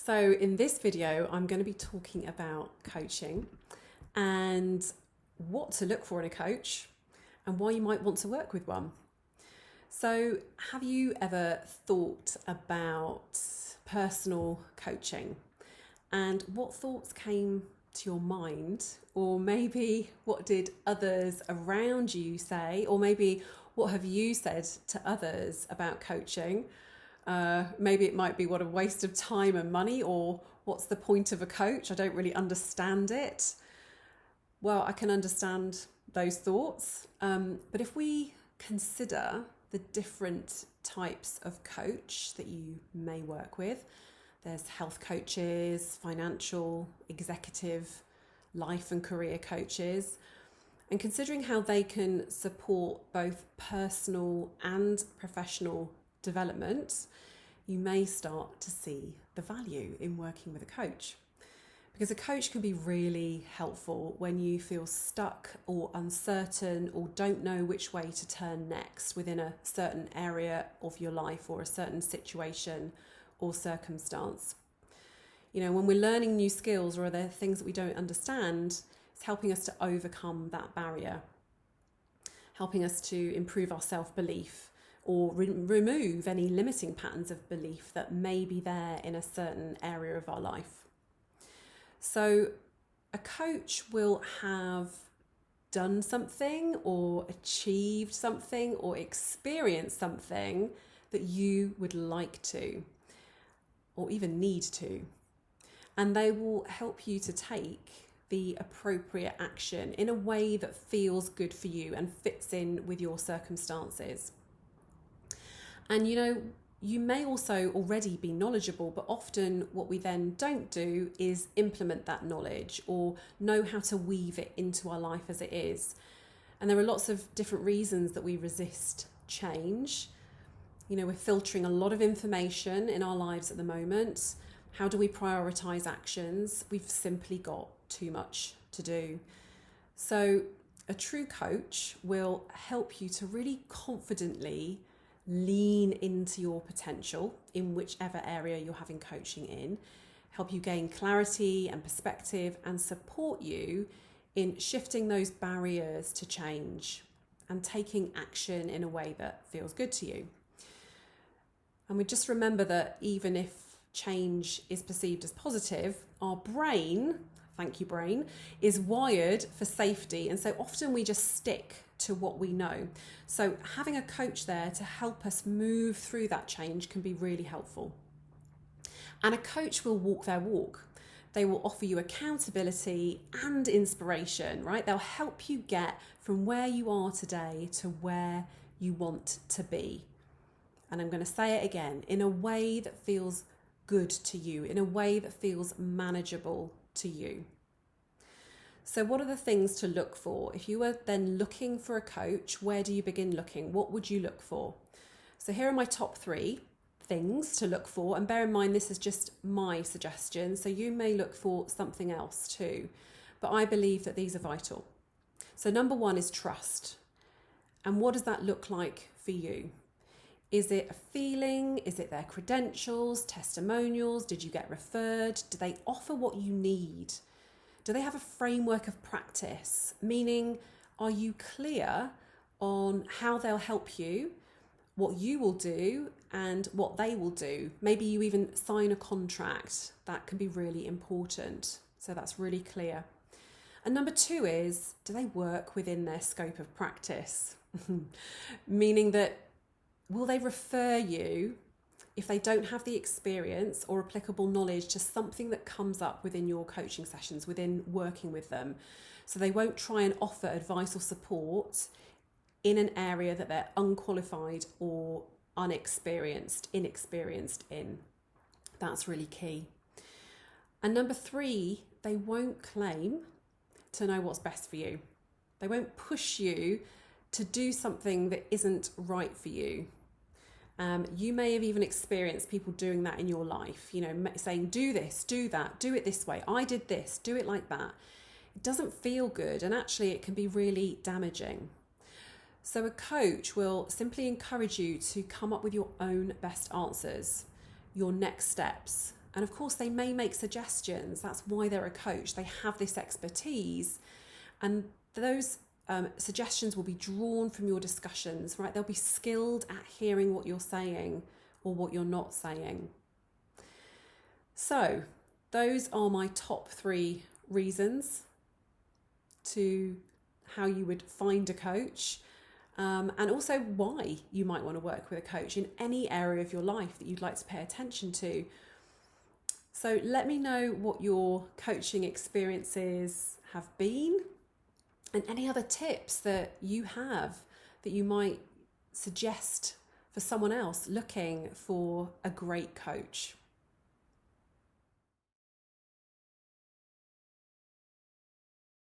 So in this video, I'm going to be talking about coaching and what to look for in a coach and why you might want to work with one. So have you ever thought about personal coaching and what thoughts came to your mind, or maybe what did others around you say, or maybe what have you said to others about coaching? Maybe it might be what a waste of time and money, or what's the point of a coach? I don't really understand it. Well, I can understand those thoughts. But if we consider the different types of coach that you may work with, there's health coaches, financial, executive, life and career coaches, and considering how they can support both personal and professional development, you may start to see the value in working with a coach. Because a coach can be really helpful when you feel stuck or uncertain or don't know which way to turn next within a certain area of your life or a certain situation or circumstance. You know, when we're learning new skills or are there things that we don't understand, it's helping us to overcome that barrier, helping us to improve our self-belief or remove any limiting patterns of belief that may be there in a certain area of our life. So a coach will have done something or achieved something or experienced something that you would like to or even need to. And they will help you to take the appropriate action in a way that feels good for you and fits in with your circumstances. And you know, you may also already be knowledgeable, but often what we then don't do is implement that knowledge or know how to weave it into our life as it is. And there are lots of different reasons that we resist change. You know, we're filtering a lot of information in our lives at the moment. How do we prioritize actions? We've simply got too much to do. So a true coach will help you to really confidently lean into your potential in whichever area you're having coaching in, help you gain clarity and perspective and support you in shifting those barriers to change and taking action in a way that feels good to you. And we just remember that even if change is perceived as positive, our brain, thank you brain, is wired for safety, and so often we just stick to what we know. So having a coach there to help us move through that change can be really helpful. And a coach will walk their walk. They will offer you accountability and inspiration, right? They'll help you get from where you are today to where you want to be. And I'm going to say it again, in a way that feels good to you, in a way that feels manageable to you. So what are the things to look for? If you were then looking for a coach, where do you begin looking? What would you look for? So here are my top 3 things to look for. And bear in mind, this is just my suggestion. So you may look for something else too. But I believe that these are vital. So number 1 is trust. And what does that look like for you? Is it a feeling? Is it their credentials, testimonials? Did you get referred? Do they offer what you need? Do they have a framework of practice? Meaning, are you clear on how they'll help you, what you will do, and what they will do? Maybe you even sign a contract. That can be really important. So that's really clear. And number 2 is, do they work within their scope of practice? Meaning that, will they refer you if they don't have the experience or applicable knowledge to something that comes up within your coaching sessions, within working with them? So they won't try and offer advice or support in an area that they're unqualified or inexperienced in. That's really key. And number 3, they won't claim to know what's best for you. They won't push you to do something that isn't right for you. You may have even experienced people doing that in your life, you know, saying, do this, do that, do it this way. I did this, do it like that. It doesn't feel good, and actually it can be really damaging. So a coach will simply encourage you to come up with your own best answers, your next steps, And of course, they may make suggestions. That's why they're a coach. They have this expertise. And those suggestions will be drawn from your discussions, right? They'll be skilled at hearing what you're saying or what you're not saying. So, those are my top 3 reasons to how you would find a coach, and also why you might want to work with a coach in any area of your life that you'd like to pay attention to. So let me know what your coaching experiences have been and any other tips that you have that you might suggest for someone else looking for a great coach.